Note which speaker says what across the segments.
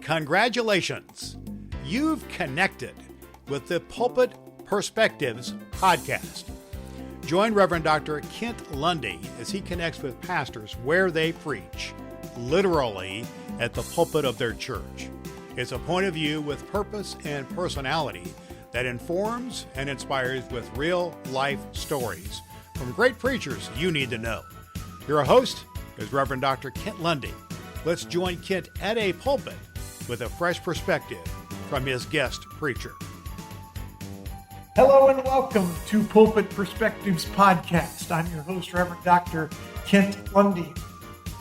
Speaker 1: Congratulations! You've connected with the Pulpit Perspectives podcast. Join Reverend Doctor Kent Lundy as he connects with pastors where they preach, literally at the pulpit of their church. It's a point of view with purpose and personality that informs and inspires with real-life stories from great preachers you need to know. Your host is Reverend Doctor Kent Lundy. Let's join Kent at a pulpit with a fresh perspective from his guest preacher.
Speaker 2: Hello and welcome to Pulpit Perspectives podcast. I'm your host, Reverend Doctor Kent Lundy.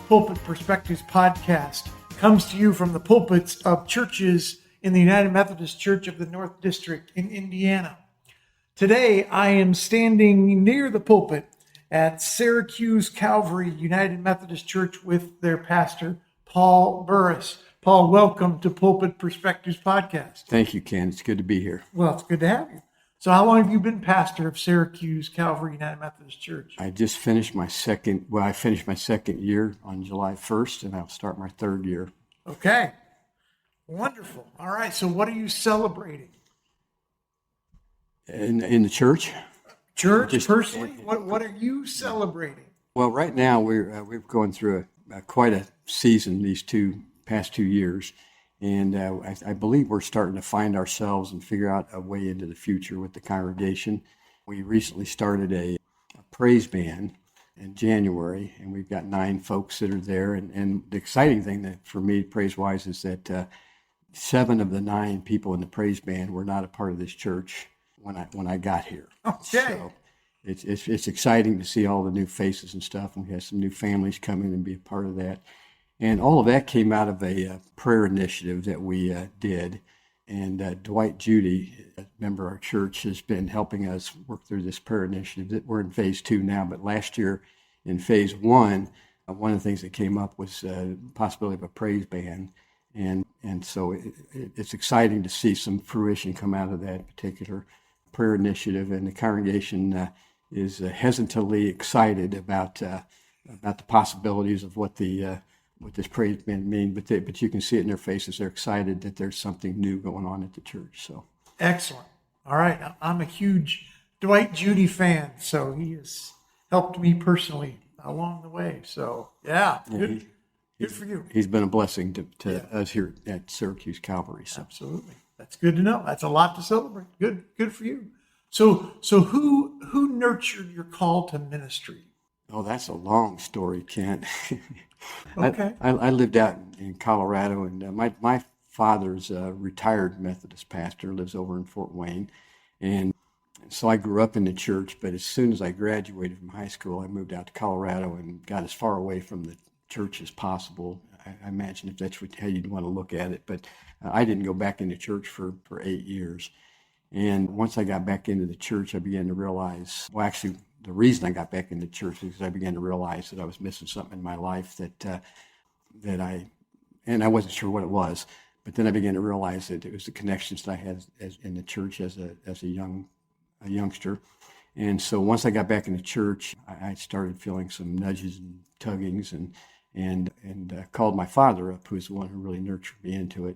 Speaker 2: Pulpit Perspectives podcast comes to you from the pulpits of churches in the United Methodist Church of the North District in Indiana. Today, I am standing near the pulpit at Syracuse Calvary United Methodist Church with their pastor, Paul Burris. Paul, welcome to Pulpit Perspectives podcast.
Speaker 3: Thank you, Ken. It's good to be here.
Speaker 2: Well, it's good to have you. So how long have you been pastor of Syracuse Calvary United Methodist Church?
Speaker 3: I just finished my second year on July 1st, and I'll start my third year.
Speaker 2: Okay. Wonderful. All right. So what are you celebrating?
Speaker 3: In the church?
Speaker 2: Church, personally? What are you celebrating?
Speaker 3: Well, right now we're going through quite a season these past 2 years. And I believe we're starting to find ourselves and figure out a way into the future with the congregation. We recently started a praise band in January, and we've got 9 folks that are there. And the exciting thing that for me, praise-wise, is that 7 of the 9 people in the praise band were not a part of this church when I got here.
Speaker 2: Okay.
Speaker 3: So it's exciting to see all the new faces and stuff, and we have some new families come in and be a part of that. And all of that came out of a prayer initiative that we did. And Dwight Judy, a member of our church, has been helping us work through this prayer initiative. We're in phase 2 now, but last year in phase 1, one of the things that came up was the possibility of a praise band. And so it's exciting to see some fruition come out of that particular prayer initiative. And the congregation is hesitantly excited about the possibilities of what this praise band means, but you can see it in their faces. They're excited that there's something new going on at the church. So
Speaker 2: excellent. All right. I'm a huge Dwight Judy fan, so he has helped me personally along the way. So yeah, good for you.
Speaker 3: He's been a blessing to us here at Syracuse Calvary. So.
Speaker 2: Absolutely. That's good to know. That's a lot to celebrate. Good for you. So who nurtured your call to ministry?
Speaker 3: Oh, that's a long story, Kent.
Speaker 2: Okay.
Speaker 3: I lived out in Colorado, and my father's a retired Methodist pastor, lives over in Fort Wayne. And so I grew up in the church, but as soon as I graduated from high school, I moved out to Colorado and got as far away from the church as possible. I imagine if that's how you'd want to look at it. But I didn't go back into church for 8 years. And once I got back into the church, I began to realize, well, actually, the reason I got back into church is because I began to realize that I was missing something in my life that I wasn't sure what it was. But then I began to realize that it was the connections that I had in the church as a youngster. And so once I got back into church, I started feeling some nudges and tuggings, and called my father up, who's the one who really nurtured me into it,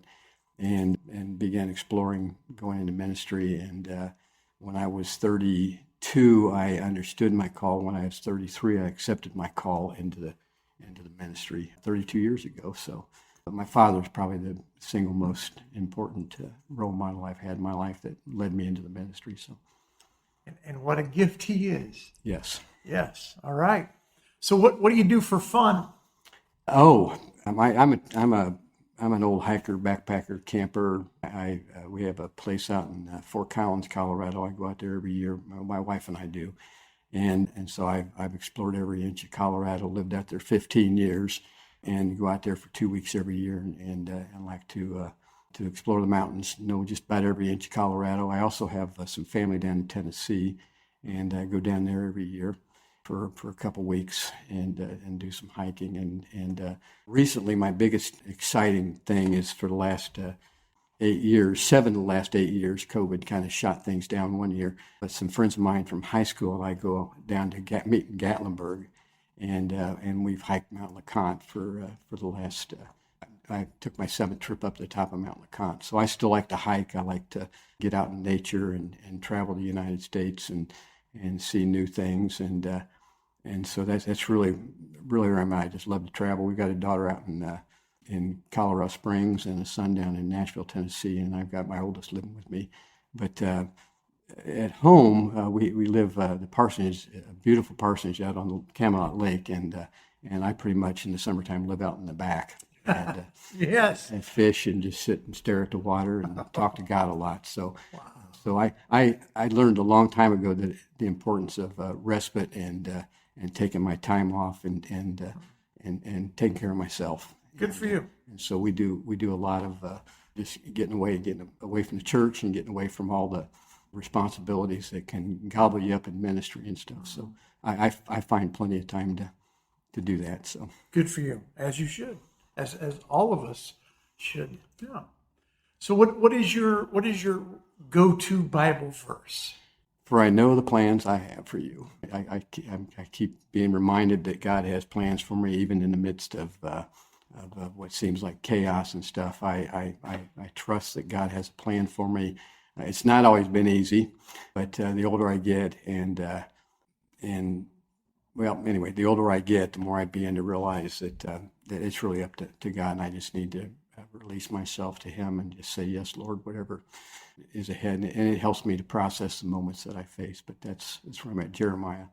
Speaker 3: and began exploring going into ministry. And when I was 32, I understood my call. When I was 33, I accepted my call into the ministry 32 years ago. So my father is probably the single most important role model I've had in my life that led me into the ministry. So,
Speaker 2: and what a gift he is.
Speaker 3: Yes.
Speaker 2: Yes. All right. So what do you do for fun?
Speaker 3: Oh, I'm an old hiker, backpacker, camper. We have a place out in Fort Collins, Colorado. I go out there every year. My wife and I do, and so I've explored every inch of Colorado. Lived out there 15 years, and go out there for 2 weeks every year, and like to explore the mountains. Know just about every inch of Colorado. I also have some family down in Tennessee, and I go down there every year for a couple weeks and do some hiking. And recently, my biggest exciting thing is for the last 8 years, 7 of the last 8 years, COVID kind of shot things down 1 year. But some friends of mine from high school, I go down to meet in Gatlinburg, and we've hiked Mount LeConte for the last I took my 7th trip up to the top of Mount LeConte. So I still like to hike. I like to get out in nature and travel the United States and see new things. And so that's really where I'm at. I just love to travel. We've got a daughter out in Colorado Springs and a son down in Nashville, Tennessee, and I've got my oldest living with me. But at home, we live the parsonage, a beautiful parsonage out on the Camelot Lake, and I pretty much in the summertime live out in the back. And,
Speaker 2: Yes.
Speaker 3: and fish and just sit and stare at the water and talk to God a lot. So, so I learned a long time ago that the importance of respite and taking my time off and taking care of myself.
Speaker 2: Good for you.
Speaker 3: And so we do a lot of just getting away from the church and getting away from all the responsibilities that can gobble you up in ministry and stuff. So I find plenty of time to do that. So
Speaker 2: Good for you, as you should, as all of us should. Yeah. So what is your go-to Bible verse?
Speaker 3: For I know the plans I have for you. I keep being reminded that God has plans for me, even in the midst of what seems like chaos and stuff. I trust that God has a plan for me. It's not always been easy, but the older I get, well, anyway, the older I get, the more I begin to realize that it's really up to God, and I just need to release myself to Him and just say, yes, Lord, whatever is ahead. And it helps me to process the moments that I face. But that's where I'm at. Jeremiah.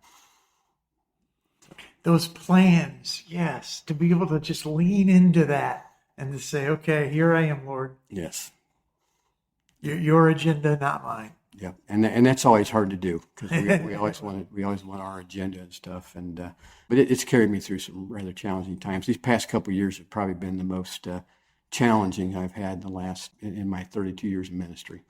Speaker 2: Those plans, yes, to be able to just lean into that and to say, okay, here I am, Lord.
Speaker 3: Yes.
Speaker 2: Your agenda, not mine.
Speaker 3: Yeah, and that's always hard to do because we always want our agenda and stuff. And but it's carried me through some rather challenging times. These past couple of years have probably been the most challenging I've had in my 32 years of ministry.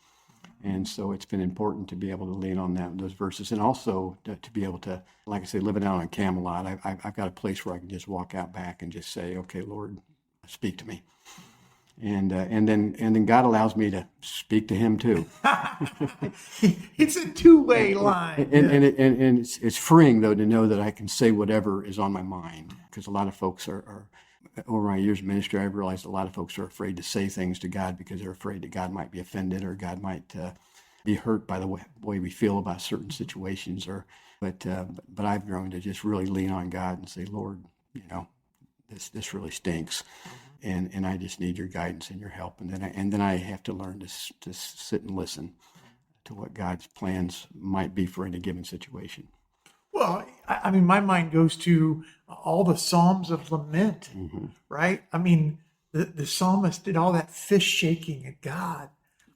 Speaker 3: And so it's been important to be able to lean on those verses, and also to be able to, like I say, living out on Camelot, I've got a place where I can just walk out back and just say, okay, Lord, speak to me. And then God allows me to speak to Him too.
Speaker 2: It's a two-way line.
Speaker 3: And it's freeing though to know that I can say whatever is on my mind, because a lot of folks are over my years of ministry, I've realized a lot of folks are afraid to say things to God because they're afraid that God might be offended or God might be hurt by the way we feel about certain situations. But I've grown to just really lean on God and say, Lord, this really stinks, and I just need your guidance and your help. And then I have to learn to sit and listen to what God's plans might be for any given situation.
Speaker 2: Well, I mean, my mind goes to all the Psalms of lament, right? I mean, the psalmist did all that fist shaking at God.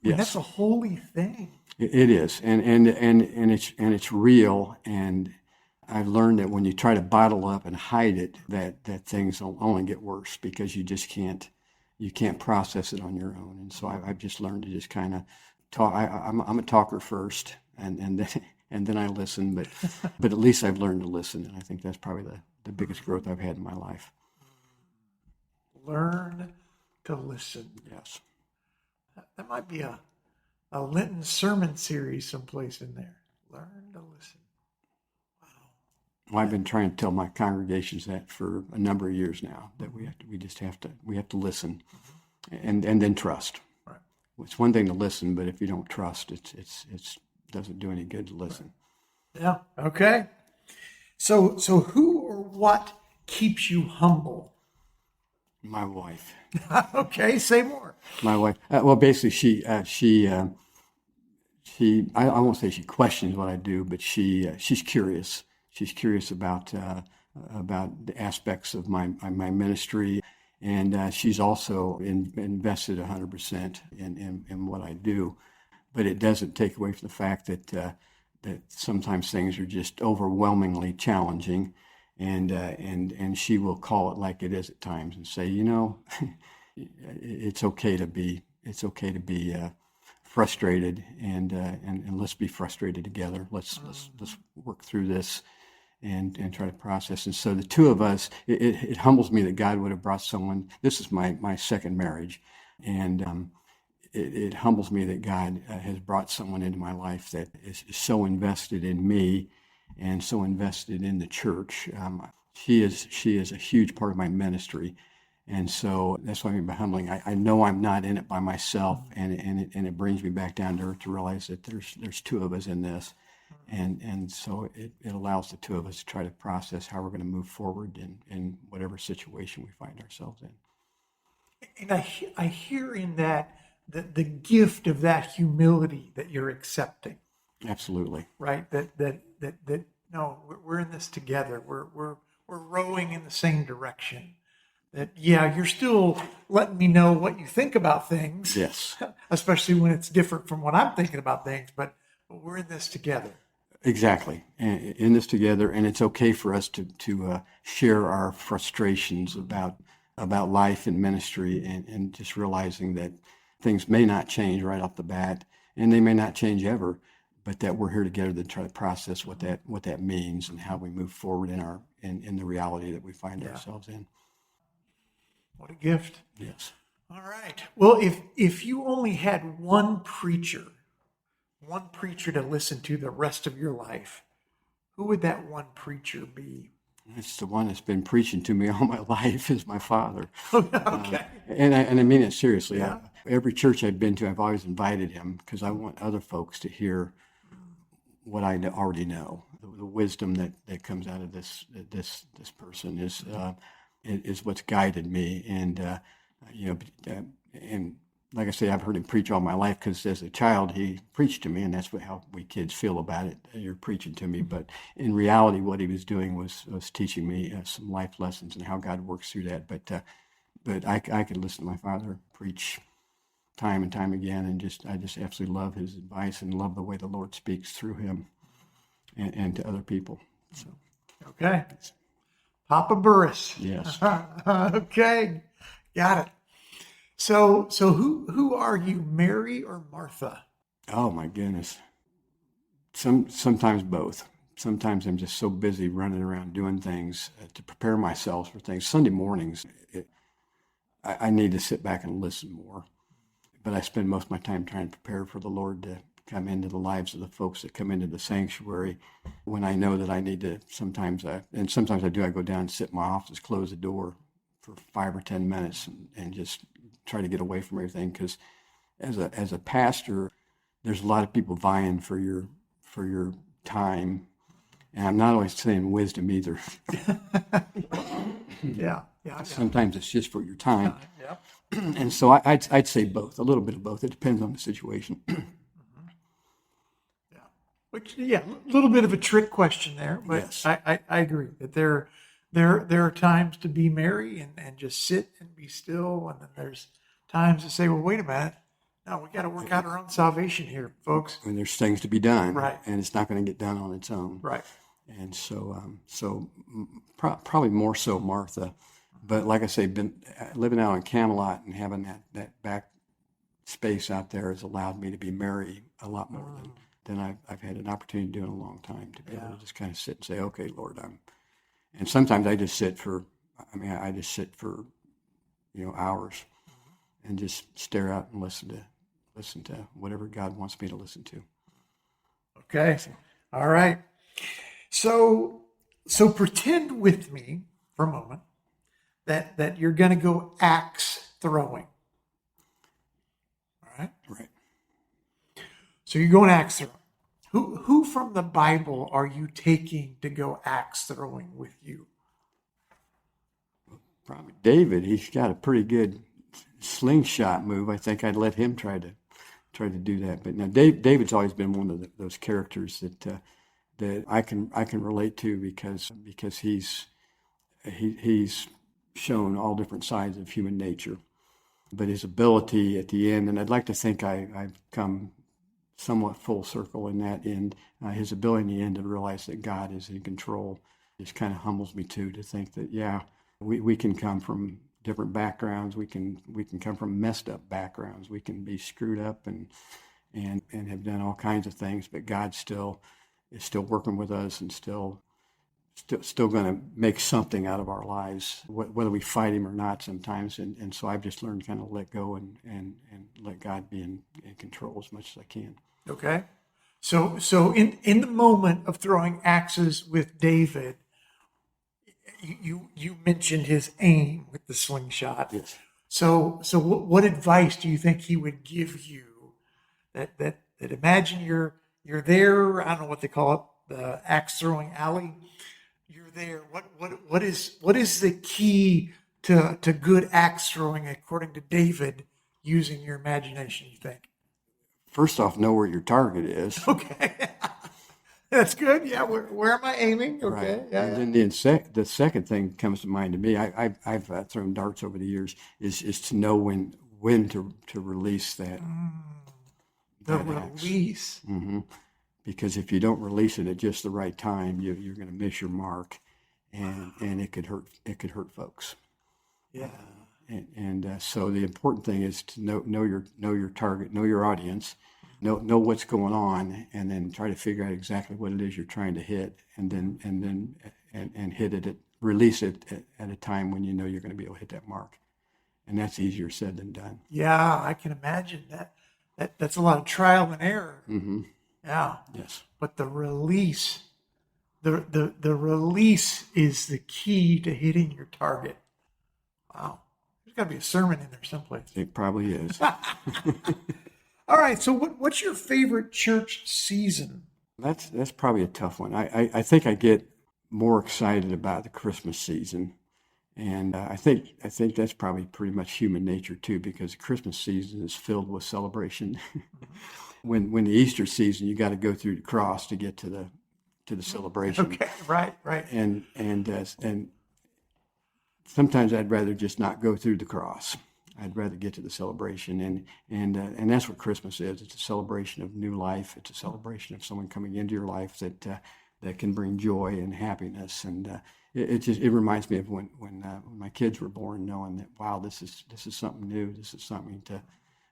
Speaker 2: I mean, that's a holy thing.
Speaker 3: It is, and it's real. And I've learned that when you try to bottle up and hide it, that things will only get worse because you just can't process it on your own. And so I've just learned to just kind of talk. I'm a talker first, and then I listen, but at least I've learned to listen, and I think that's probably the biggest growth I've had in my life.
Speaker 2: Learn to listen.
Speaker 3: Yes.
Speaker 2: That might be a Lenten sermon series someplace in there. Learn to listen. Wow.
Speaker 3: Well, I've been trying to tell my congregations that for a number of years now, that we have to listen, and then trust.
Speaker 2: Right.
Speaker 3: It's one thing to listen, but if you don't trust, it's doesn't do any good to listen.
Speaker 2: Yeah. Okay. So who or what keeps you humble?
Speaker 3: My wife.
Speaker 2: Okay. Say more.
Speaker 3: My wife. Well, basically, she. I won't say she questions what I do, but she's curious. She's curious about the aspects of my ministry, and she's also invested 100% in what I do. But it doesn't take away from the fact that sometimes things are just overwhelmingly challenging, and she will call it like it is at times and say, it's okay to be frustrated, and let's be frustrated together. Let's work through this and try to process. And so the two of us, it humbles me that God would have brought someone. This is my second marriage, and it humbles me that God has brought someone into my life that is so invested in me and so invested in the church. She is a huge part of my ministry, And so that's what I mean by humbling. I know I'm not in it by myself, and it brings me back down to earth to realize that there's two of us in this, and so it allows the two of us to try to process how we're going to move forward in whatever situation we find ourselves in.
Speaker 2: And I hear in that the gift of that humility that you're accepting.
Speaker 3: Absolutely.
Speaker 2: Right? That no, we're in this together. We're rowing in the same direction. That, yeah, you're still letting me know what you think about things.
Speaker 3: Yes.
Speaker 2: Especially when it's different from what I'm thinking about things, but we're in this together.
Speaker 3: Exactly. In this together, and it's okay for us to share our frustrations about life and ministry, and just realizing that things may not change right off the bat, and they may not change ever, but that we're here together to try to process what that means and how we move forward in the reality that we find ourselves in.
Speaker 2: What a gift.
Speaker 3: Yes.
Speaker 2: All right. Well, if you only had one preacher to listen to the rest of your life, who would that one preacher be?
Speaker 3: It's the one that's been preaching to me all my life, is my father.
Speaker 2: Okay.
Speaker 3: And I mean it seriously.
Speaker 2: Yeah.
Speaker 3: Every church I've been to, I've always invited him because I want other folks to hear what I already know. The wisdom that comes out of this person is what's guided me. And and like I say, I've heard him preach all my life because as a child he preached to me, and that's how we kids feel about it. You're preaching to me, but in reality, what he was doing was teaching me some life lessons and how God works through that. But I could listen to my father preach time and time again, and I just absolutely love his advice and love the way the Lord speaks through him and to other people. So,
Speaker 2: okay, Papa Burris.
Speaker 3: Yes.
Speaker 2: Okay, got it. So who are you, Mary or Martha?
Speaker 3: Oh my goodness. Sometimes both. Sometimes I'm just so busy running around doing things to prepare myself for things. Sunday mornings, I need to sit back and listen more. But I spend most of my time trying to prepare for the Lord to come into the lives of the folks that come into the sanctuary. When I know that I need to, sometimes I do, I go down and sit in my office, close the door for 5 or 10 minutes and just try to get away from everything. Because as a pastor, there's a lot of people vying for your time. And I'm not always saying wisdom either.
Speaker 2: Yeah.
Speaker 3: Sometimes it's just for your time.
Speaker 2: Yeah.
Speaker 3: And so I'd say both, a little bit of both. It depends on the situation.
Speaker 2: Yeah. Which, a little bit of a trick question there, but
Speaker 3: Yes.
Speaker 2: I agree that there are times to be Mary and just sit and be still, and then there's times to say, well, wait a minute. No, we got to work out our own salvation here, folks.
Speaker 3: And there's things to be done,
Speaker 2: Right.
Speaker 3: And it's not going to get done on its own,
Speaker 2: Right.
Speaker 3: And so, probably more so Martha, but like I say, living out in Camelot and having that back space out there has allowed me to be Mary a lot more than I've had an opportunity to do in a long time, to be able to just kind of sit and say, okay, Lord, and sometimes I just sit for hours and just stare out and listen to whatever God wants me to listen to.
Speaker 2: Okay. All right. So pretend with me for a moment that you're going to go axe throwing. All right.
Speaker 3: Right.
Speaker 2: So you're going axe throwing. Who from the Bible are you taking to go axe throwing with you?
Speaker 3: Probably David. He's got a pretty good slingshot move. I think I'd let him try to do that. But now David's always been one of those characters that I can relate to because he's shown all different sides of human nature. But his ability at the end, and I'd like to think I've come somewhat full circle in that end, his ability in the end to realize that God is in control just kind of humbles me too, to think that, we can come from different backgrounds. We can come from messed up backgrounds. We can be screwed up and have done all kinds of things, but God is still working with us and still going to make something out of our lives, whether we fight him or not sometimes. And so I've just learned to kind of let go and let God be in control as much as I can.
Speaker 2: Okay. So in the moment of throwing axes with David, You mentioned his aim with the slingshot.
Speaker 3: Yes.
Speaker 2: So what advice do you think he would give you? That imagine you're there. I don't know what they call it, the axe throwing alley. You're there. What is the key to good axe throwing according to David? Using your imagination, you think?
Speaker 3: First off, know where your target is.
Speaker 2: Okay, that's good. Yeah, where am I aiming? Okay,
Speaker 3: Right.
Speaker 2: yeah.
Speaker 3: And then the second thing comes to mind to me. I've thrown darts over the years. Is to know when to release that.
Speaker 2: The
Speaker 3: that axe.
Speaker 2: release.
Speaker 3: Because if you don't release it at just the right time, you're going to miss your mark, and it could hurt. It could hurt folks.
Speaker 2: Yeah.
Speaker 3: So the important thing is to know your target, know your audience, know what's going on, and then try to figure out exactly what it is you're trying to hit, and then hit it, release it at a time when you know you're going to be able to hit that mark, and that's easier said than done.
Speaker 2: Yeah, I can imagine that's a lot of trial and error. Yeah.
Speaker 3: Yes.
Speaker 2: But the release, the release is the key to hitting your target. Wow. There's got to be a sermon in there someplace.
Speaker 3: It probably is.
Speaker 2: All right. So what's your favorite church season?
Speaker 3: That's probably a tough one. I think I get more excited about the Christmas season, and I think that's probably pretty much human nature too, because the Christmas season is filled with celebration. When the Easter season, you got to go through the cross to get to the celebration.
Speaker 2: Okay. Right.
Speaker 3: And sometimes I'd rather just not go through the cross. I'd rather get to the celebration, and that's what Christmas is. It's a celebration of new life. It's a celebration of someone coming into your life that can bring joy and happiness. And it reminds me of when my kids were born, knowing that, wow, this is something new. This is something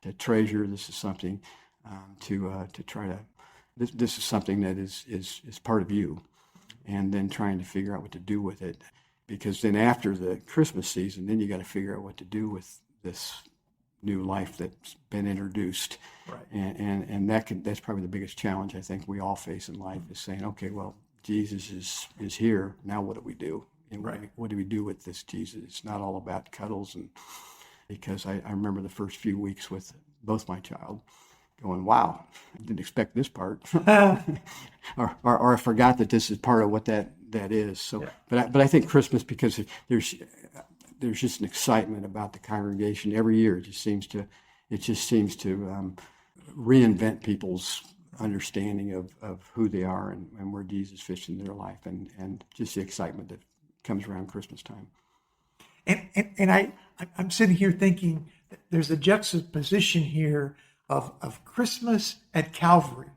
Speaker 3: to treasure. This is something to try to. This is something that is part of you, and then trying to figure out what to do with it. Because then after the Christmas season, then you got to figure out what to do with this new life that's been introduced.
Speaker 2: Right.
Speaker 3: And that's probably the biggest challenge I think we all face in life, is saying, okay, well, Jesus is here. Now what do we do? And what do we do with this Jesus? It's not all about cuddles. And because I remember the first few weeks with both my child going, wow, I didn't expect this part. or I forgot that this is part of what that is. So, yeah. But I think Christmas, because there's just an excitement about the congregation every year. It just seems to reinvent people's understanding of who they are and where Jesus fits in their life, and just the excitement that comes around Christmas time.
Speaker 2: And I'm sitting here thinking that there's a juxtaposition here of Christmas at Calvary.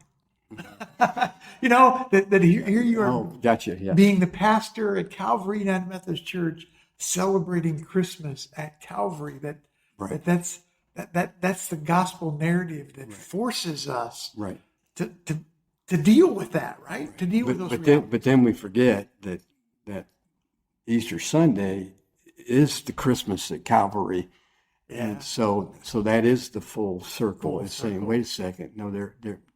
Speaker 2: You know, that here you are,
Speaker 3: gotcha, yeah.
Speaker 2: Being the pastor at Calvary United Methodist Church, celebrating Christmas at Calvary. That's the gospel narrative that forces us to deal with that, right? To deal with those realities.
Speaker 3: But then we forget that Easter Sunday is the Christmas at Calvary. Yeah. And so that is the full circle. It's saying, wait a second, no,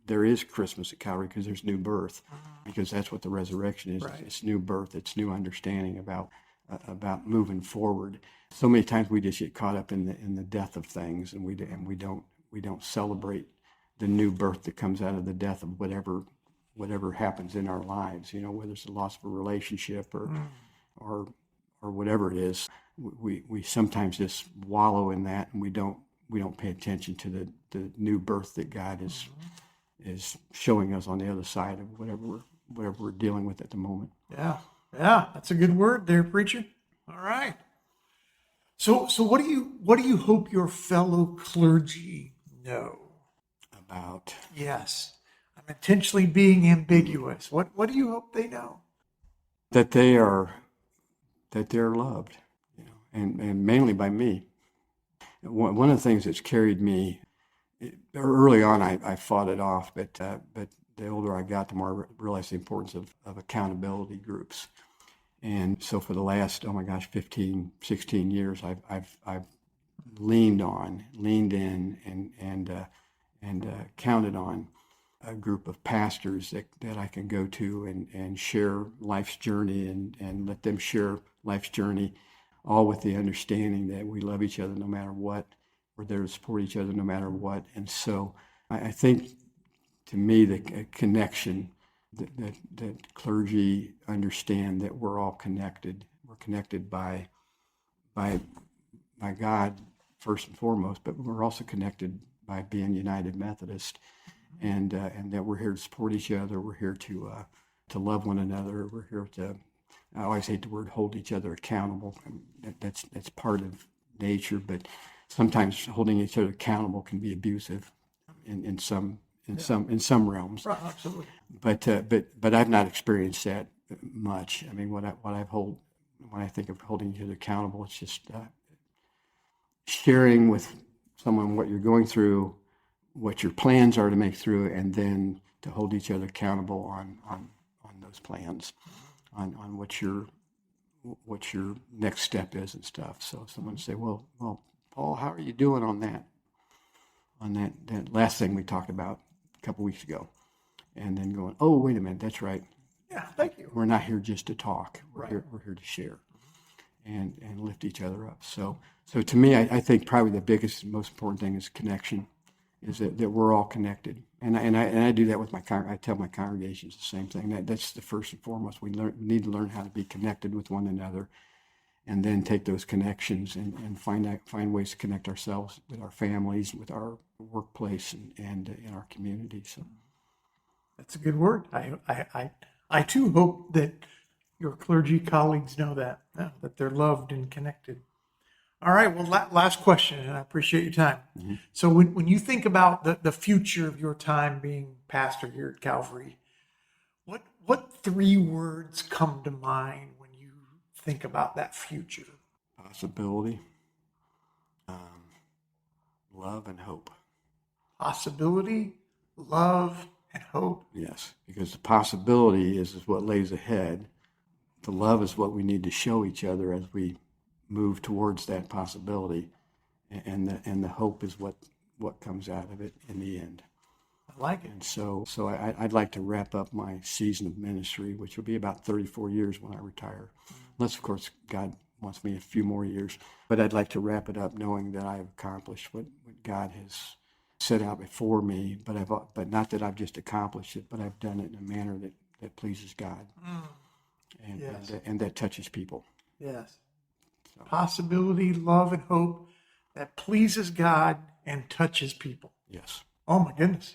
Speaker 3: there is Christmas at Calvary because there's new birth, because that's what the resurrection is. Right. It's new birth. It's new understanding about moving forward. So many times we just get caught up in the death of things, and we don't celebrate the new birth that comes out of the death of whatever happens in our lives. You know, whether it's the loss of a relationship or whatever it is. We sometimes just wallow in that, and we don't pay attention to the new birth that God is showing us on the other side of whatever we're dealing with at the moment.
Speaker 2: Yeah, that's a good word there, preacher. All right. So what do you hope your fellow clergy know
Speaker 3: about?
Speaker 2: Yes, I'm intentionally being ambiguous. What do you hope they know?
Speaker 3: That they're loved. And mainly by me. One of the things that's carried me, early on I fought it off, but the older I got, the more I realized the importance of accountability groups. And so for the last, 15, 16 years, I've leaned in and counted on a group of pastors that I can go to and share life's journey and let them share life's journey, all with the understanding that we love each other no matter what. We're there to support each other no matter what. And so I think, to me, the connection that clergy understand that we're all connected. We're connected by God first and foremost, but we're also connected by being United Methodist, and that we're here to support each other. We're here to love one another. We're here to, I always hate the word hold each other accountable. That's part of nature, but sometimes holding each other accountable can be abusive in some realms.
Speaker 2: Right, absolutely.
Speaker 3: But I've not experienced that much. I mean, when I think of holding each other accountable, it's just sharing with someone what you're going through, what your plans are to make through, and then to hold each other accountable on those plans, on what your next step is and stuff. So someone say, well, Paul, how are you doing on that last thing we talked about a couple weeks ago? And then going, oh, wait a minute, that's right.
Speaker 2: Yeah, thank you.
Speaker 3: We're not here just to talk. We're
Speaker 2: Right.
Speaker 3: we're here to share and lift each other up. So to me, I think probably the biggest and most important thing is connection, is that we're all connected. And I do that with I tell my congregations the same thing. That's the first and foremost. We need to learn how to be connected with one another, and then take those connections and find ways to connect ourselves with our families, with our workplace, and in our community. So
Speaker 2: That's a good word. I too hope that your clergy colleagues know that they're loved and connected. All right. Well, last question, and I appreciate your time.
Speaker 3: Mm-hmm.
Speaker 2: So when you think about the future of your time being pastor here at Calvary, what 3 words come to mind when you think about that future?
Speaker 3: possibility, love, and hope.
Speaker 2: Possibility, love, and hope.
Speaker 3: Yes, because the possibility is what lays ahead. The love is what we need to show each other as we move towards that possibility, and the hope is what comes out of it in the end.
Speaker 2: I like it.
Speaker 3: And so I'd like to wrap up my season of ministry, which will be about 34 years when I retire, unless, of course, God wants me a few more years. But I'd like to wrap it up knowing that I've accomplished what God has set out before me, but not that I've just accomplished it, but I've done it in a manner that pleases God, and that touches people.
Speaker 2: Yes. So. Possibility, love, and hope that pleases God and touches people.
Speaker 3: Yes.
Speaker 2: Oh my goodness.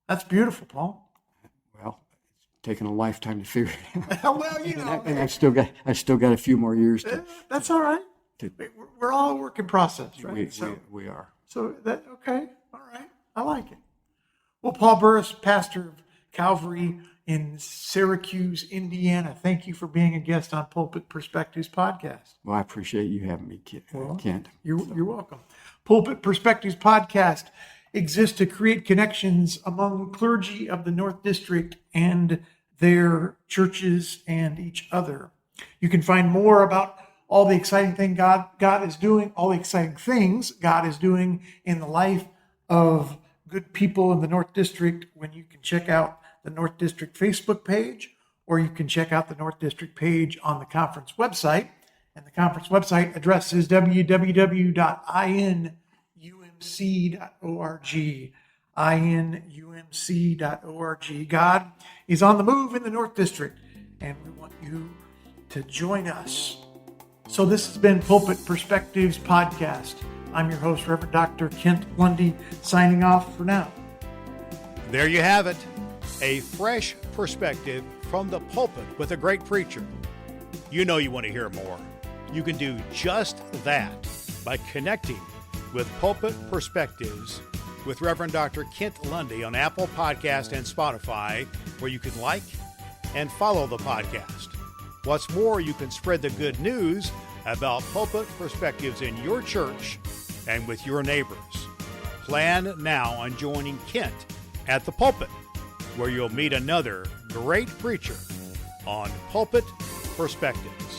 Speaker 2: That's beautiful, Paul.
Speaker 3: Well, it's taken a lifetime to figure it out.
Speaker 2: Well, you know.
Speaker 3: And I've still got a few more years to.
Speaker 2: That's all right. We're all a work in process, right?
Speaker 3: We are.
Speaker 2: So that, okay. All right. I like it. Well, Paul Burris, pastor of Calvary in Syracuse, Indiana, thank you for being a guest on Pulpit Perspectives podcast.
Speaker 3: Well, I appreciate you having me, Kent.
Speaker 2: You're welcome. Pulpit Perspectives podcast exists to create connections among clergy of the North District and their churches and each other. You can find more about all the exciting thing God is doing, all the exciting things God is doing in the life of good people in the North District when you can check out the North District Facebook page, or you can check out the North District page on the conference website. And the conference website address is www.inumc.org. inumc.org. God is on the move in the North District, and we want you to join us. So this has been Pulpit Perspectives podcast. I'm your host, Reverend Doctor Kent Lundy, signing off for now.
Speaker 1: There you have it, a fresh perspective from the pulpit with a great preacher. You know you want to hear more. You can do just that by connecting with Pulpit Perspectives with Reverend Dr. Kent Lundy on Apple Podcast and Spotify, where you can like and follow the podcast. What's more, you can spread the good news about Pulpit Perspectives in your church and with your neighbors. Plan now on joining Kent at the pulpit, where you'll meet another great preacher on Pulpit Perspectives.